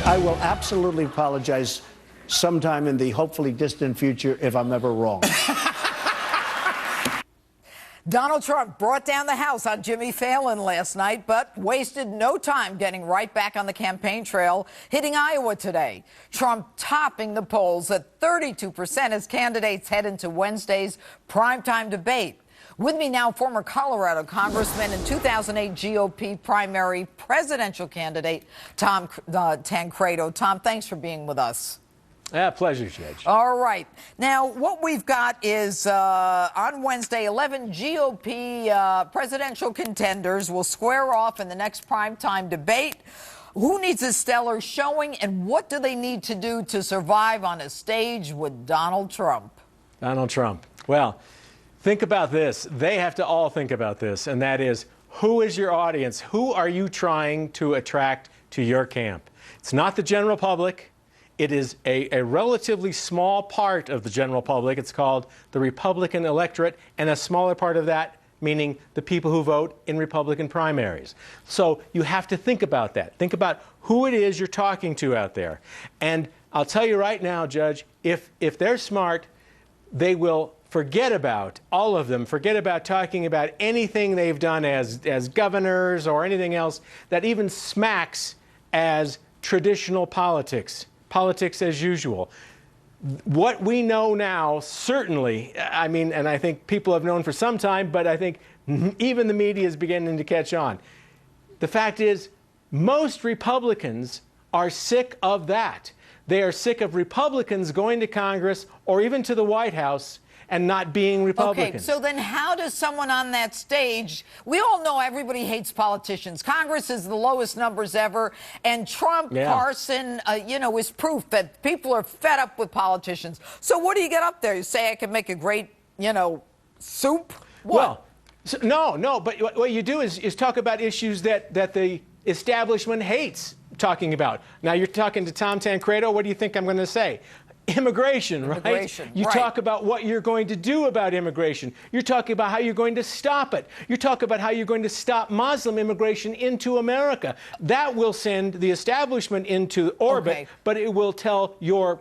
I will absolutely apologize sometime in the hopefully distant future if I'm ever wrong. Donald Trump brought down the House on Jimmy Fallon last night, but wasted no time getting right back on the campaign trail, hitting Iowa today. Trump topping the polls at 32% as candidates head into Wednesday's primetime debate. With me now, former Colorado Congressman and 2008 GOP primary presidential candidate Tom Tancredo. Tom, thanks for being with us. Yeah, pleasure, Judge. All right. Now, what we've got is on Wednesday, 11 GOP presidential contenders will square off in the next primetime debate. Who needs a stellar showing, and what do they need to do to survive on a stage with Donald Trump? Donald Trump. Well, think about this. They have to all think about this, and that is, who is your audience? Who are you trying to attract to your camp? It's not the general public. It is a relatively small part of the general public. It's called the Republican electorate, and a smaller part of that, meaning the people who vote in Republican primaries. So you have to think about that. Think about who it is you're talking to out there. And I'll tell you right now, Judge, if they're smart, they will forget about, all of them, forget about talking about anything they've done as governors or anything else that even smacks as traditional politics. Politics as usual. What we know now, certainly, I mean, and I think people have known for some time, but I think even the media is beginning to catch on. The fact is, most Republicans are sick of that. They are sick of Republicans going to Congress or even to the White House and not being Republicans. Okay, so then how does someone on that stage, we all know everybody hates politicians. Congress is the lowest numbers ever, and Trump, Carson, is proof that people are fed up with politicians. So what do you get up there? You say I can make a great, soup? What? Well, no, but what you do is talk about issues that the establishment hates talking about. Now, you're talking to Tom Tancredo. What do you think I'm going to say? Immigration, right? You talk about what you're going to do about immigration. You're talking about how you're going to stop it. You talk about how you're going to stop Muslim immigration into America. That will send the establishment into orbit, but it will tell your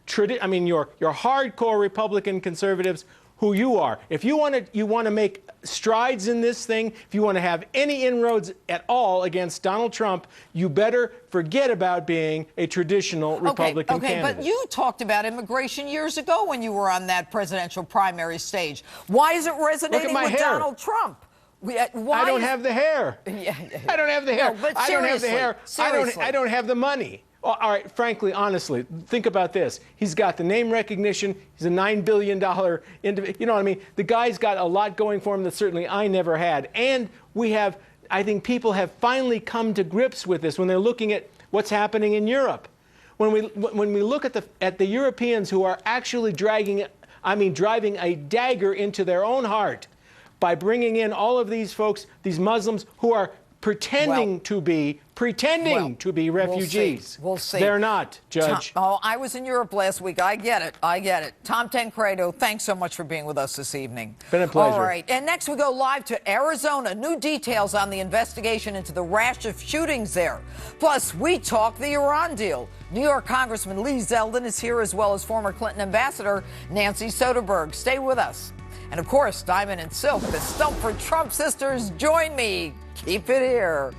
hardcore Republican conservatives who you are. If you want to make strides in this thing, if you want to have any inroads at all against Donald Trump, you better forget about being a traditional Republican candidate. But you talked about immigration years ago when you were on that presidential primary stage. Why is it resonating with Donald Trump? I don't have the hair. I don't have the hair. No, but I don't have the hair. Seriously. I don't have the money. All right, frankly, honestly, think about this. He's got the name recognition. He's a $9 billion individual. You know what I mean? The guy's got a lot going for him that certainly I never had. And I think people have finally come to grips with this when they're looking at what's happening in Europe. When we look at the Europeans who are actually driving a dagger into their own heart by bringing in all of these folks, these Muslims who are pretending to be refugees. We'll see. They're not, Judge. I was in Europe last week. I get it. Tom Tancredo, thanks so much for being with us this evening. Been a pleasure. All right. And next we go live to Arizona. New details on the investigation into the rash of shootings there. Plus, we talk the Iran deal. New York Congressman Lee Zeldin is here, as well as former Clinton Ambassador Nancy Soderberg. Stay with us. And of course, Diamond and Silk, the Stump for Trump sisters, join me. Keep it here.